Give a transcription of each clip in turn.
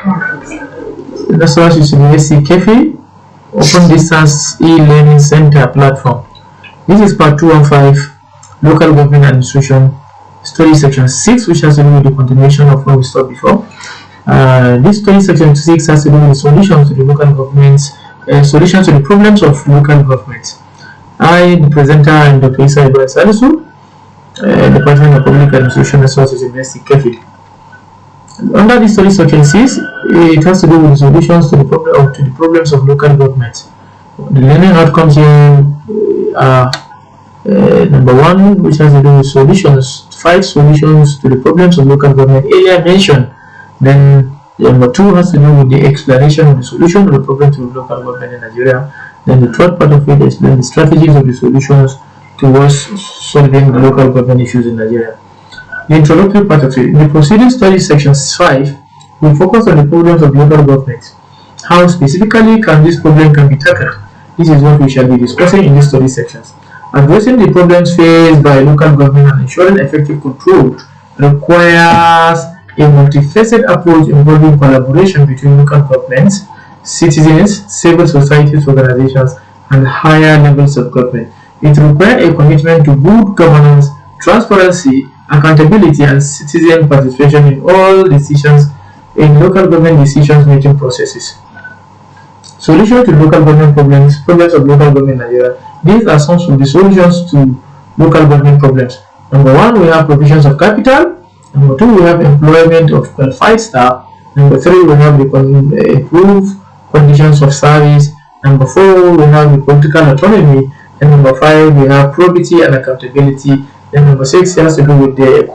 The source is University Cafe Open Distance E-Learning Center platform. This is part 215, Local Government Administration, Study Section 6, which has to do with the continuation of what we stopped before. This study section 6 has to do with solutions to the local governments, solutions to the problems of local governments. I, the presenter, am Dr. Isa Ibrahim Salisu, Department of Public Administration Resources, University Cafe. Under this study section 6, it has to do with solutions to the problems of local government. The learning outcomes here are number 1, which has to do with solutions, 5 solutions to the problems of local government earlier mentioned. Then number 2 has to do with the explanation of the solution to the problems of local government in Nigeria. Then the third part of it explains the strategies of the solutions towards solving the local government issues in Nigeria. The introductory part of it. In the preceding study section 5, we focus on the problems of local government. How specifically can this problem be tackled? This is what we shall be discussing in these study sections. Addressing the problems faced by local government and ensuring effective control requires a multifaceted approach involving collaboration between local governments, citizens, civil society organizations, and higher levels of government. It requires a commitment to good governance, transparency, accountability, and citizen participation in all decisions in local government decision making processes. Solution to local government problems of local government in Nigeria. These are some of the solutions to local government problems. Number 1, we have provisions of capital. Number 2, we have employment of qualified staff. Number 3, we have the improved conditions of service. Number 4, we have the political autonomy. And number 5, we have probity and accountability. Then number 6 has to do with the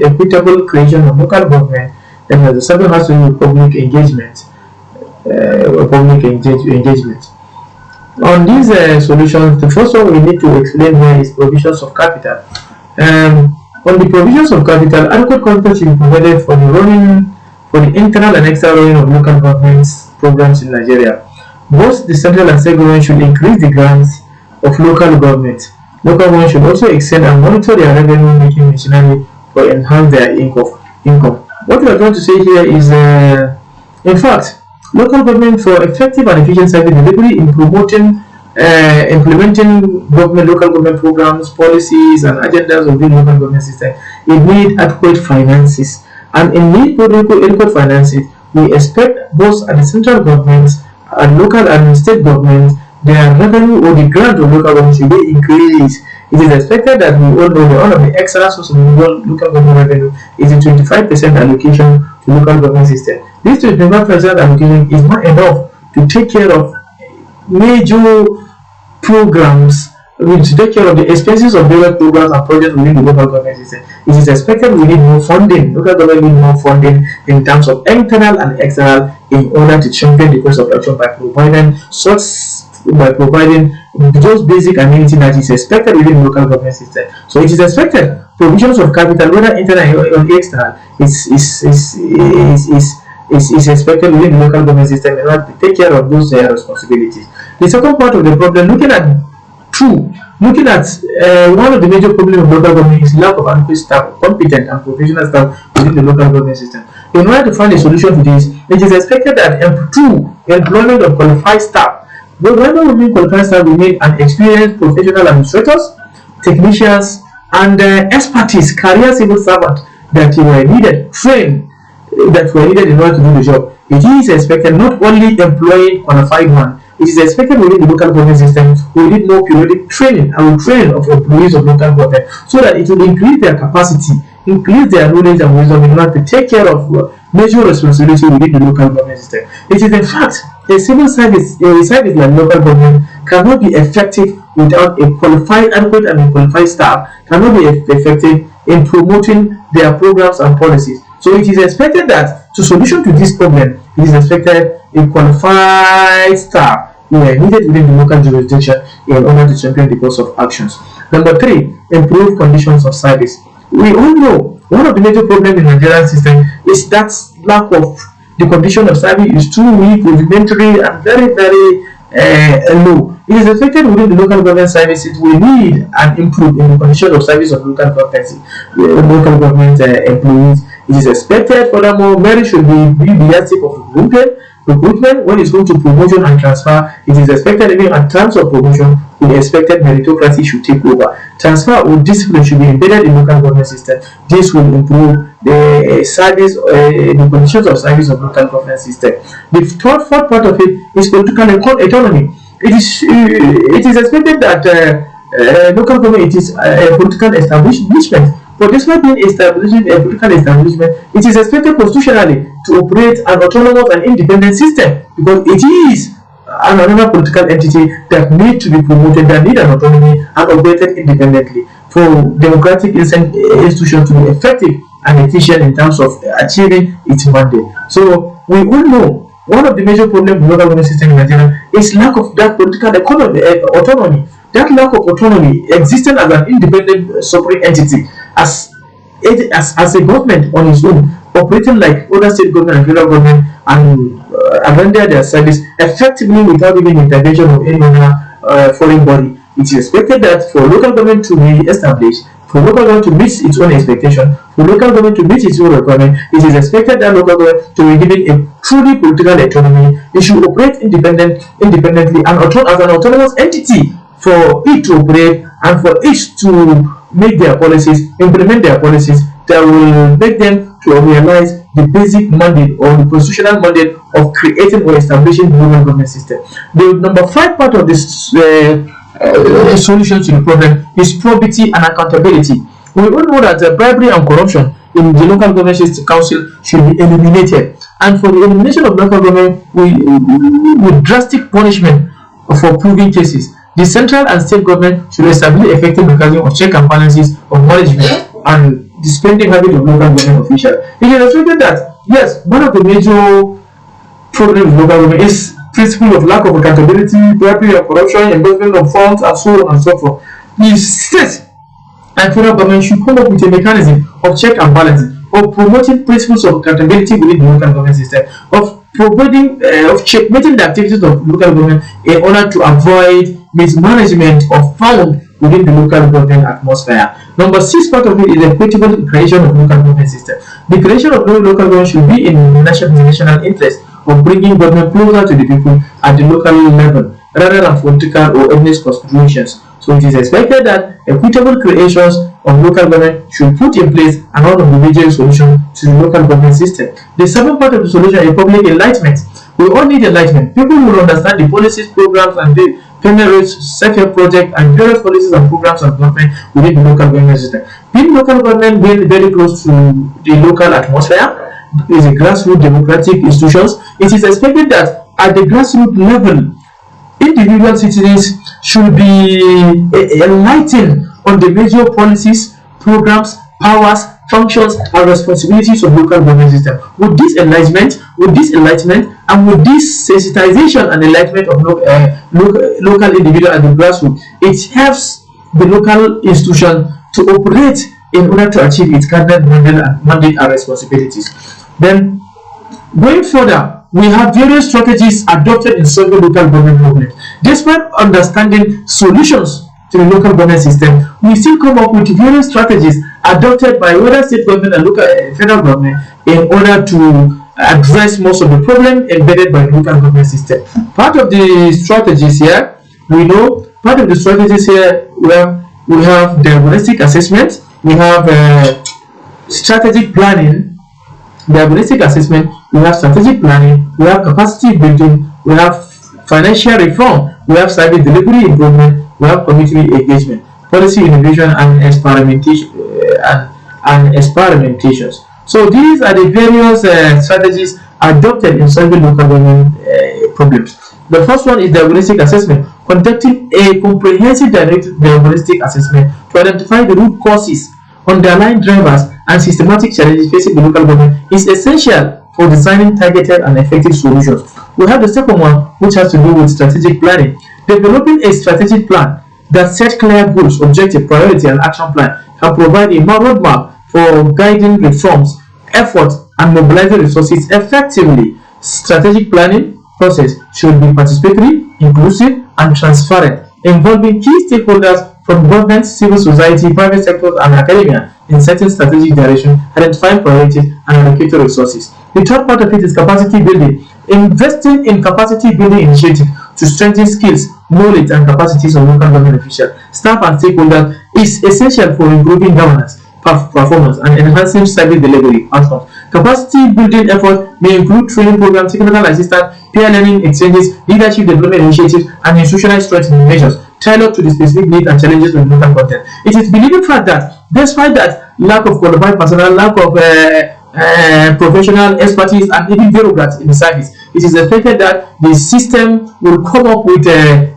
equitable creation of local government. Then number 7 has to do with public engagement. On these solutions, the first one we need to explain here is provisions of capital. On the provisions of capital, adequate capital should be provided for the internal and external running of local governments programs in Nigeria. Both the central and state government should increase the grants of local government. Local government should also extend and monitor their revenue making machinery to enhance their income. What we are trying to say here is, in fact, local government for effective and efficient service delivery in promoting, implementing local government programs, policies, and agendas of the local government system, it needs adequate finances. And in need adequate finances, we expect both at the central governments and local and state governments, their revenue or the grant of local government should be increased. It is expected that we all know that one of the extra sources of local government revenue is a 25% allocation to local government system. This 25% allocation is not enough to take care of major programs, to take care of the expenses of various programs and projects within the local government system. It is expected we need more funding. Local government need more funding in terms of internal and external in order to champion the course of action by providing those basic amenities that is expected within the local government system. So it is expected provisions of capital, whether internal or external, is expected within the local government system in order to take care of those responsibilities. The second part of the problem, looking at one of the major problems of local government is lack of adequate staff, competent and professional staff within the local government system. In order to find a solution to this, it is expected that employment of qualified staff. But whenever we mean qualified staff, we need an experienced professional administrators, technicians, and expertise, career civil servants that were needed, trained, that were needed in order to do the job. It is expected not only employing qualified one, it is expected within the local government system we need more periodic training and training of employees of local government so that it will increase their capacity, increase their knowledge and wisdom in order to take care of major responsibility within the local government system. It is in fact a civil service, a service like local government cannot be effective without a qualified, adequate and qualified staff, cannot be effective in promoting their programs and policies. So it is expected that to solution to this problem, it is expected a qualified staff were needed within the local jurisdiction in order to champion the course of actions. Number 3, improve conditions of service. We all know one of the major problems in the Nigerian system is that lack of the condition of service is too weak, rudimentary, and very, very low. It is expected within the local government services we need and improve in the condition of service of local government employees. It is expected, furthermore, merit should be the yardstick of recruitment when it's going to promotion and transfer. It is expected even at terms of promotion, we expected meritocracy should take over. Transfer or discipline should be embedded in local government system. This will improve the service, the conditions of service of local government system. The fourth part of it is political autonomy. It is expected that local government is a political establishment. But despite being a political establishment, it is expected constitutionally to operate an autonomous and independent system, because it is another political entity that need to be promoted, that need an autonomy and operated independently for democratic institutions to be effective and efficient in terms of achieving its mandate. So we all know one of the major problems with local government system in Nigeria is lack of that political autonomy. That lack of autonomy existing as an independent sovereign entity, as a government on its own, operating like other state government and federal government, and render their service effectively without even intervention of any other foreign body. It is expected that for local government to be established, for local government to meet its own expectation, for local government to meet its own requirement, it is expected that local government to be given a truly political autonomy. It should operate independently and as an autonomous entity for it to operate and for it to make their policies, implement their policies that will make them to realize the basic mandate or the constitutional mandate of creating or establishing the local government system. The number 5 part of this solution to the problem is probity and accountability. We all know that bribery and corruption in the local government council should be eliminated, and for the elimination of local government with drastic punishment for proving cases. The central and state government should establish effective mechanism of check and balances of management and the spending habit of local government officials. It is expected that, yes, one of the major problems with local government is principle of lack of accountability, bribery and corruption, embezzlement of funds, and so on and so forth. The state and federal government should come up with a mechanism of check and balances, of promoting principles of accountability within the local government system, of providing, of checkmating the activities of local government in order to avoid mismanagement of funds within the local government atmosphere. Number 6 part of it is the equitable creation of local government system. The creation of local government should be in the national interest of bringing government closer to the people at the local level, rather than political or ethnic considerations. So it is expected that equitable creations of local government should put in place and one of the major solutions to the local government system. The 7th part of the solution is public enlightenment. We all need enlightenment. People will understand the policies, programs, and the payment rates, self-help project, and various policies and programs of government within the local government system. Being local government being very close to the local atmosphere is a grassroots democratic institutions. It is expected that at the grassroots level, individual citizens should be enlightened on the major policies, programs, powers, functions, and responsibilities of local government system. With this enlightenment, and with this sensitization and enlightenment of local individual at the grassroots, it helps the local institution to operate in order to achieve its cardinal mandate and responsibilities. Then, going further, we have various strategies adopted in solving local government problems. Despite understanding solutions to the local government system, we still come up with various strategies adopted by whether state government and local federal government in order to address most of the problem embedded by the local government system. Part of the strategies here, we have diagnostic assessment, we have strategic planning, diagnostic assessment, we have strategic planning, we have capacity building, we have financial reform, we have service delivery improvement, we have community engagement, policy innovation, and experimentation and experimentations. So these are the various strategies adopted in solving local government problems. The first one is diagnostic assessment. Conducting a comprehensive diagnostic assessment to identify the root causes, underlying drivers, and systematic challenges facing the local government is essential for designing targeted and effective solutions. We have the second one, which has to do with strategic planning. Developing a strategic plan that sets clear goals, objectives, priority, and action plan can provide a roadmap for guiding reforms, efforts, and mobilizing resources effectively. Strategic planning process should be participatory, inclusive, and transparent, involving key stakeholders from government, civil society, private sector, and academia in setting strategic direction, identifying priorities, and allocating resources. The third part of it is capacity building. Investing in capacity building initiatives to strengthen skills, knowledge, and capacities of local government officials, staff, and stakeholders is essential for improving governance, performance, and enhancing service delivery outcomes. Capacity building efforts may include training programs, technical assistance, peer learning exchanges, leadership development initiatives, and institutional strengthening measures tailored to the specific needs and challenges of the local content. It is believed that despite that lack of qualified personnel, lack of professional expertise, and even bureaucrats in the service, it is expected that the system will come up with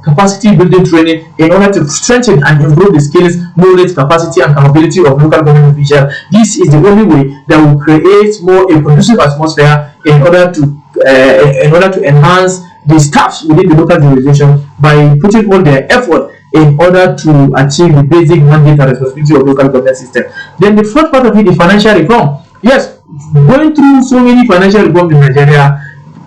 capacity building training in order to strengthen and improve the skills, knowledge, capacity, and capability of local government officials. This is the only way that will create more a conducive atmosphere in order to enhance the staffs within the local organization by putting all their effort in order to achieve the basic mandate and responsibility of local government system. Then the fourth part of it is financial reform. Yes, going through so many financial reforms in Nigeria,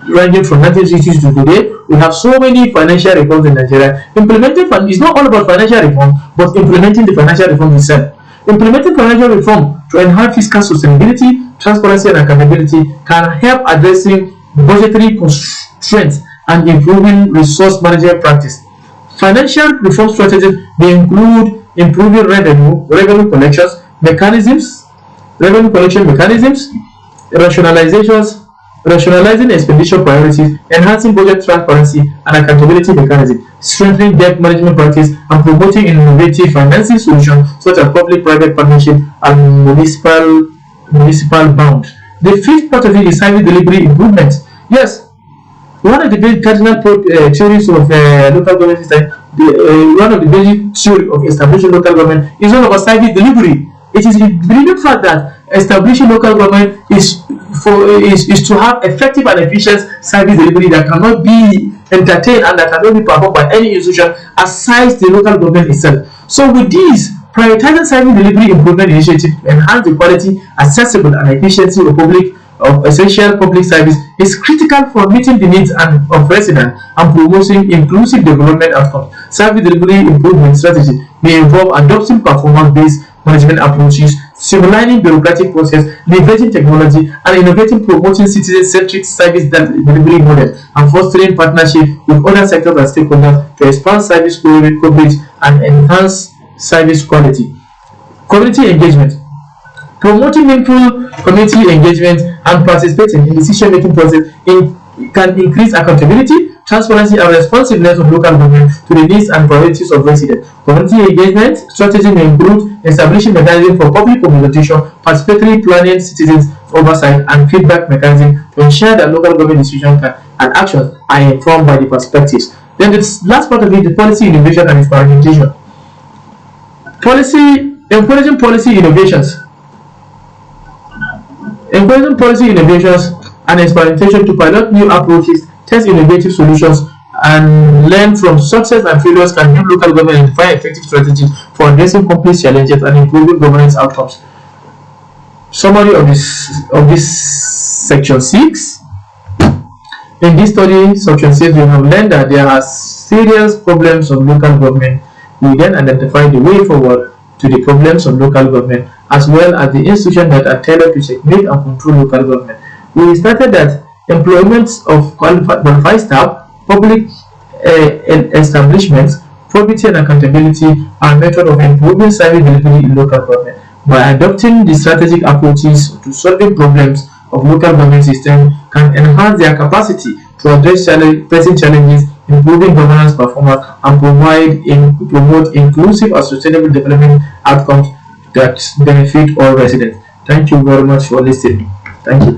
ranging from 1960s to today, we have so many financial reforms in Nigeria. Implementing is not all about financial reform, but implementing the financial reform itself. Implementing financial reform to enhance fiscal sustainability, transparency, and accountability can help addressing budgetary constraints and improving resource management practice. Financial reform strategies may include improving revenue collection mechanisms, rationalizing expenditure priorities, enhancing budget transparency and accountability mechanisms, strengthening debt management practice, and promoting innovative financing solutions such as public-private partnership and municipal bonds. The fifth part of it is service delivery improvement. Yes, one of the basic cardinal theories of local government system, one of the basic theory of establishing local government is all about service delivery. It is the brilliant fact that establishing local government is to have effective and efficient service delivery that cannot be entertained and that cannot be performed by any institution aside the local government itself. So with these, prioritizing service delivery improvement initiatives to enhance the quality, accessible, and efficiency of essential public service is critical for meeting the needs of residents and promoting inclusive development outcomes. Service delivery improvement strategy may involve adopting performance-based management approaches, streamlining bureaucratic process, leveraging technology, and innovating, promoting citizen-centric service delivery models, and fostering partnership with other sectors and stakeholders to expand service coverage and enhance service quality. Community engagement. Promoting meaningful community engagement and participating in decision-making process can increase accountability, transparency, and responsiveness of local government to the needs and priorities of residents. Community engagement strategy may include establishing mechanisms for public communication, participatory planning, citizens oversight, and feedback mechanisms to ensure that local government decisions and actions are informed by the perspectives. Then the last part of it is policy innovation and experimentation. Encouraging policy innovations and experimentation to pilot new approaches, test innovative solutions, and learn from success and failures can help local government identify effective strategies for addressing complex challenges and improving governance outcomes. Summary of this section 6. In this study, section 6, we have learned that there are serious problems of local government. We then identify the way forward to the problems of local government, as well as the institutions that are tailored to checkmate and control local government. We started that employment of qualified staff, public establishments, probity and accountability are methods of improving service delivery in local government. By adopting the strategic approaches to solving problems of local government system can enhance their capacity to address pressing challenges, improving governance performance, and promote inclusive and sustainable development outcomes that benefit all residents. Thank you very much for listening. Thank you.